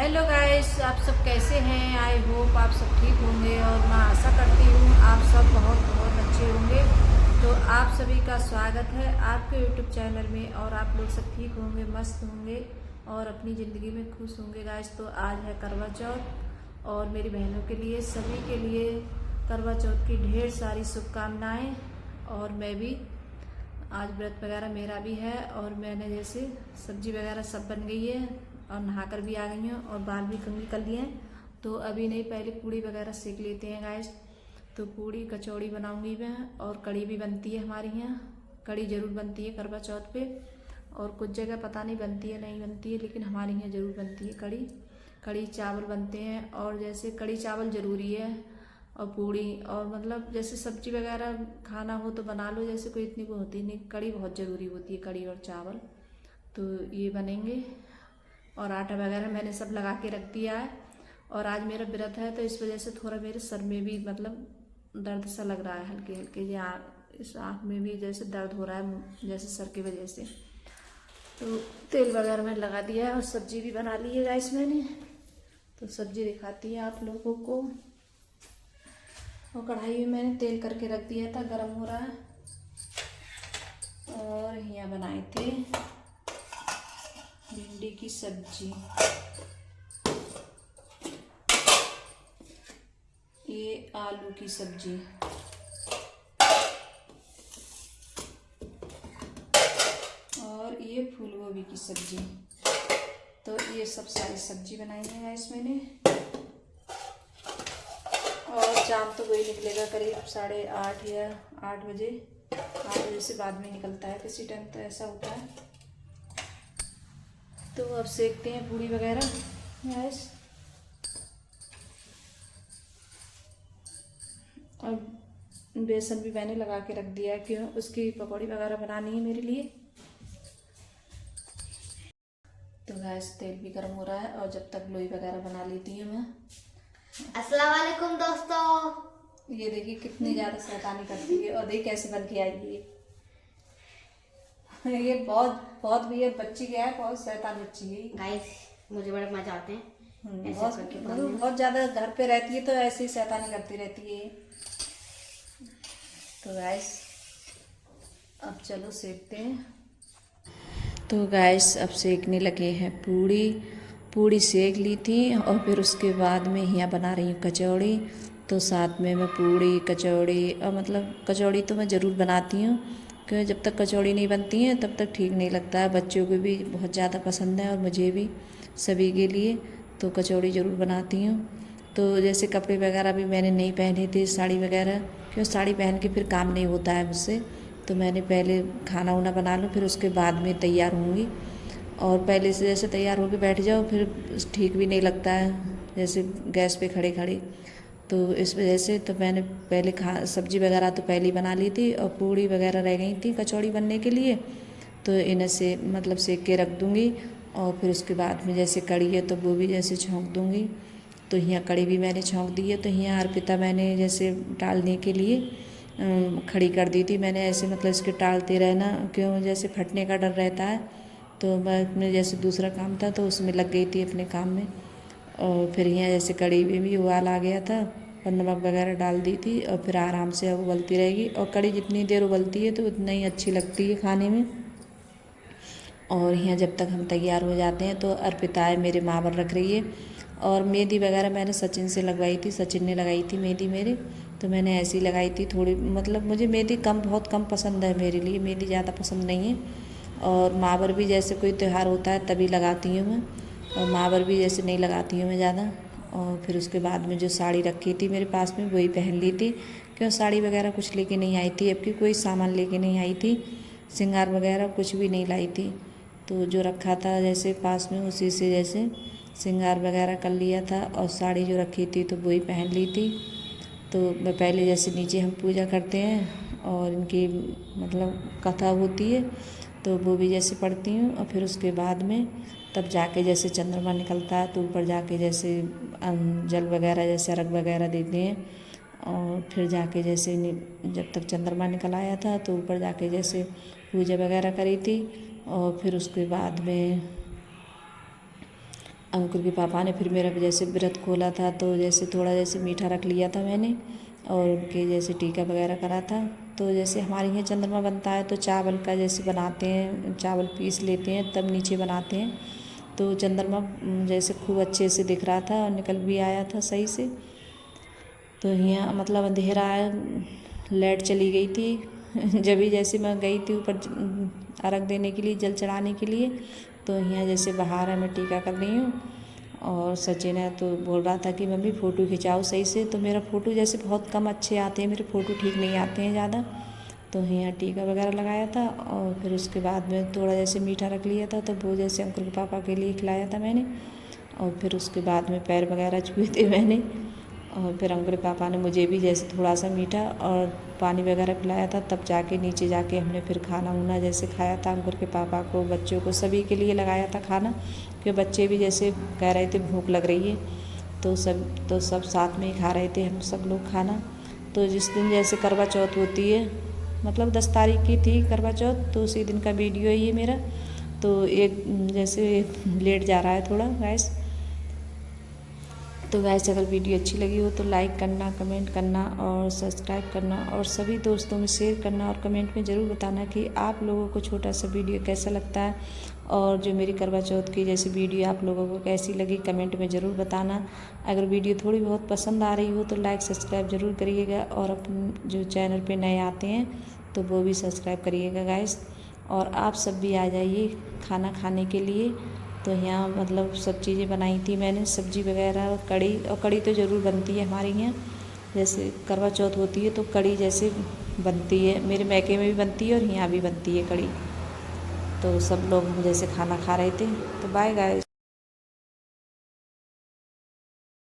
Hello guys, आप सब कैसे हैं। आई होप आप सब ठीक होंगे और मैं आशा करती हूँ आप सब बहुत बहुत अच्छे होंगे। तो आप सभी का स्वागत है आपके यूट्यूब चैनल में और आप लोग सब ठीक होंगे, मस्त होंगे और अपनी ज़िंदगी में खुश होंगे गाइस। तो आज है करवा चौथ और मेरी बहनों के लिए, सभी के लिए करवा चौथ की ढेर सारी शुभकामनाएँ। और मैं भी आज व्रत वगैरह मेरा भी है और मैंने जैसे सब्जी वगैरह सब बन गई है और नहाकर भी आ गई हूँ और बाल भी कंघी कर लिए हैं। तो अभी नहीं, पहले पूड़ी वगैरह सेक लेते हैं गाइस। तो पूड़ी कचौड़ी बनाऊंगी मैं और कड़ी भी बनती है हमारे यहाँ। कड़ी ज़रूर बनती है करवा चौथ पे और कुछ जगह पता नहीं बनती है नहीं बनती है, लेकिन हमारे यहाँ ज़रूर बनती है कड़ी। कड़ी चावल बनते हैं और जैसे कड़ी चावल ज़रूरी है और पूड़ी और मतलब जैसे सब्जी वगैरह खाना हो तो बना लो, जैसे कोई इतनी वो होती नहीं, कड़ी बहुत ज़रूरी होती है, कड़ी और चावल। तो ये बनेंगे और आटा वगैरह मैंने सब लगा के रख दिया है। और आज मेरा व्रत है तो इस वजह से थोड़ा मेरे सर में भी मतलब दर्द सा लग रहा है, हल्के हल्के इस आँख में भी जैसे दर्द हो रहा है जैसे सर की वजह से। तो तेल वगैरह मैंने लगा दिया है और सब्जी भी बना ली है गाइस मैंने। तो सब्जी दिखाती है आप लोगों को। और कढ़ाई में मैंने तेल करके रख दिया था, गर्म हो रहा है। और यहाँ बनाए थे भिंडी की सब्जी, ये आलू की सब्जी और ये फूल गोभी की सब्जी। तो ये सब सारी सब्जी बनाई है गाइस मैंने। और शाम तो वही निकलेगा करीब 8:30 या 8 बजे। 8 बजे से बाद में निकलता है किसी टाइम, तो ऐसा होता है। तो अब सेकते हैं पूड़ी वगैरह गाइस। और बेसन भी मैंने लगा के रख दिया है, क्यों उसकी पकौड़ी वगैरह बनानी है मेरे लिए। तो गैस तेल भी गर्म हो रहा है और जब तक लोई वगैरह बना लेती हूँ मैं। अस्सलाम वालेकुम दोस्तों। ये देखिए कितनी ज़्यादा शैतानी करती है और देखिए कैसे बन के आई है ये बहुत बहुत भी है बच्ची क्या है, बहुत शैतान बच्ची है गाइस मुझे बड़े मजा आते हैं ऐसे बहुत करके बहुत ज़्यादा घर पे रहती है तो ऐसे ही शैतानी करती रहती है। तो गैस अब चलो सेकते हैं। तो गैस अब सेकने लगे हैं पूड़ी। पूड़ी सेक ली थी और फिर उसके बाद में यहाँ बना रही हूँ कचौड़ी। तो साथ में मैं पूड़ी कचौड़ी और मतलब कचौड़ी तो मैं ज़रूर बनाती हूँ, क्योंकि जब तक कचौड़ी नहीं बनती है तब तक ठीक नहीं लगता है। बच्चों को भी बहुत ज़्यादा पसंद है और मुझे भी, सभी के लिए। तो कचौड़ी ज़रूर बनाती हूँ। तो जैसे कपड़े वगैरह भी मैंने नहीं पहने थे, साड़ी वगैरह, क्यों साड़ी पहन के फिर काम नहीं होता है मुझसे। तो मैंने पहले खाना वाना बना लूँ फिर उसके बाद में तैयार होंगी। और पहले से जैसे तैयार होकर बैठ जाओ फिर ठीक भी नहीं लगता है, जैसे गैस पे खड़े खड़े। तो इस वजह से तो मैंने पहले सब्जी वगैरह तो पहले ही बना ली थी और पूड़ी वगैरह रह गई थी कचौड़ी बनने के लिए। तो इन्हें से मतलब सेक के रख दूँगी और फिर उसके बाद में जैसे कड़ी है तो वो भी जैसे छौंक दूँगी। तो यहाँ कड़ी भी मैंने छौंक दी है। तो यहाँ अर्पिता मैंने जैसे डालने के लिए खड़ी कर दी थी मैंने, ऐसे मतलब इसके टालते रहना, क्यों जैसे फटने का डर रहता है। तो मैं अपने जैसे दूसरा काम था तो उसमें लग गई थी अपने काम में। और फिर यहाँ जैसे कड़ी में भी उबाल आ गया था और नमक वगैरह डाल दी थी और फिर आराम से अब उबलती रहेगी। और कड़ी जितनी देर उबलती है तो उतना ही अच्छी लगती है खाने में। और यहाँ जब तक हम तैयार हो जाते हैं तो अर्पिता है मेरे मावर रख रही है। और मेहंदी वगैरह मैंने सचिन से लगवाई थी, सचिन ने लगाई थी मेहंदी मेरे। तो मैंने ऐसी ही लगाई थी थोड़ी, मतलब मुझे मेहंदी बहुत कम पसंद है, मेरे लिए मेहंदी ज़्यादा पसंद नहीं है। और मावर भी जैसे कोई त्यौहार होता है तभी लगाती हूँ मैं, और मावर भी जैसे नहीं लगाती हूँ मैं ज़्यादा। और फिर उसके बाद में जो साड़ी रखी थी मेरे पास में वही पहन ली थी, क्यों साड़ी वगैरह कुछ लेके नहीं आई थी, अब की कोई सामान लेके नहीं आई थी, श्रृंगार वगैरह कुछ भी नहीं लाई थी। तो जो रखा था जैसे पास में उसी से जैसे श्रृंगार वगैरह कर लिया था और साड़ी जो रखी थी तो वही पहन ली थी। तो मैं पहले जैसे नीचे हम पूजा करते हैं और इनकी मतलब कथा होती है तो वो भी जैसे पढ़ती हूँ। और फिर उसके बाद में तब जाके जैसे चंद्रमा निकलता है तो ऊपर जाके जैसे जल वगैरह जैसे अर्घ वगैरह देते हैं। और फिर जाके जैसे जब तक चंद्रमा निकल आया था तो ऊपर जाके जैसे पूजा वगैरह करी थी। और फिर उसके बाद में अंकुर के पापा ने फिर मेरा जैसे व्रत खोला था तो जैसे थोड़ा जैसे मीठा रख लिया था मैंने, और उनके जैसे टीका वगैरह करा था। तो जैसे हमारे यहाँ चंद्रमा बनता है तो चावल का जैसे बनाते हैं, चावल पीस लेते हैं तब नीचे बनाते हैं। तो चंद्रमा जैसे खूब अच्छे से दिख रहा था और निकल भी आया था सही से। तो यहाँ मतलब अंधेरा लाइट चली गई थी जब भी जैसे मैं गई थी ऊपर अर्घ देने के लिए, जल चढ़ाने के लिए। तो यहाँ जैसे बाहर है, मैं टीका कर रही हूँ और सचिन है तो बोल रहा था कि मम्मी फ़ोटो खिंचाओ सही से। तो मेरा फ़ोटो जैसे बहुत कम अच्छे आते हैं, मेरे फ़ोटो ठीक नहीं आते हैं ज़्यादा। तो यहाँ टीका वगैरह लगाया था और फिर उसके बाद में थोड़ा जैसे मीठा रख लिया था, तो वो जैसे अंकुर के पापा के लिए खिलाया था मैंने। और फिर उसके बाद में पैर वगैरह छुए थे मैंने। और फिर अंकुर के पापा ने मुझे भी जैसे थोड़ा सा मीठा और पानी वगैरह पिलाया था, तब जाके नीचे जाके हमने फिर खाना उना जैसे खाया था। अंकुर के पापा को, बच्चों को, सभी के लिए लगाया था खाना, क्योंकि बच्चे भी जैसे कह रहे थे भूख लग रही है। तो सब साथ में ही खा रहे थे हम सब लोग खाना। तो जिस दिन जैसे करवा चौथ होती है, मतलब 10 तारीख की थी करवा चौथ, तो उसी दिन का वीडियो है ये मेरा। तो एक जैसे लेट जा रहा है थोड़ा गैस। तो गैस अगर वीडियो अच्छी लगी हो तो लाइक करना, कमेंट करना और सब्सक्राइब करना, और सभी दोस्तों में शेयर करना, और कमेंट में ज़रूर बताना कि आप लोगों को छोटा सा वीडियो कैसा लगता है, और जो मेरी करवा चौथ की जैसे वीडियो आप लोगों को कैसी लगी कमेंट में ज़रूर बताना। अगर वीडियो थोड़ी बहुत पसंद आ रही हो तो लाइक सब्सक्राइब ज़रूर करिएगा, और अपने जो चैनल पे नए आते हैं तो वो भी सब्सक्राइब करिएगा गाइस। और आप सब भी आ जाइए खाना खाने के लिए। तो यहाँ मतलब सब चीज़ें बनाई थी मैंने, सब्जी वगैरह और कढ़ी तो ज़रूर बनती है हमारे यहाँ। जैसे करवा चौथ होती है तो कढ़ी जैसे बनती है, मेरे मैके में भी बनती है और यहाँ भी बनती है कढ़ी। तो सब लोग जैसे खाना खा रहे थे। तो बाय गाइस।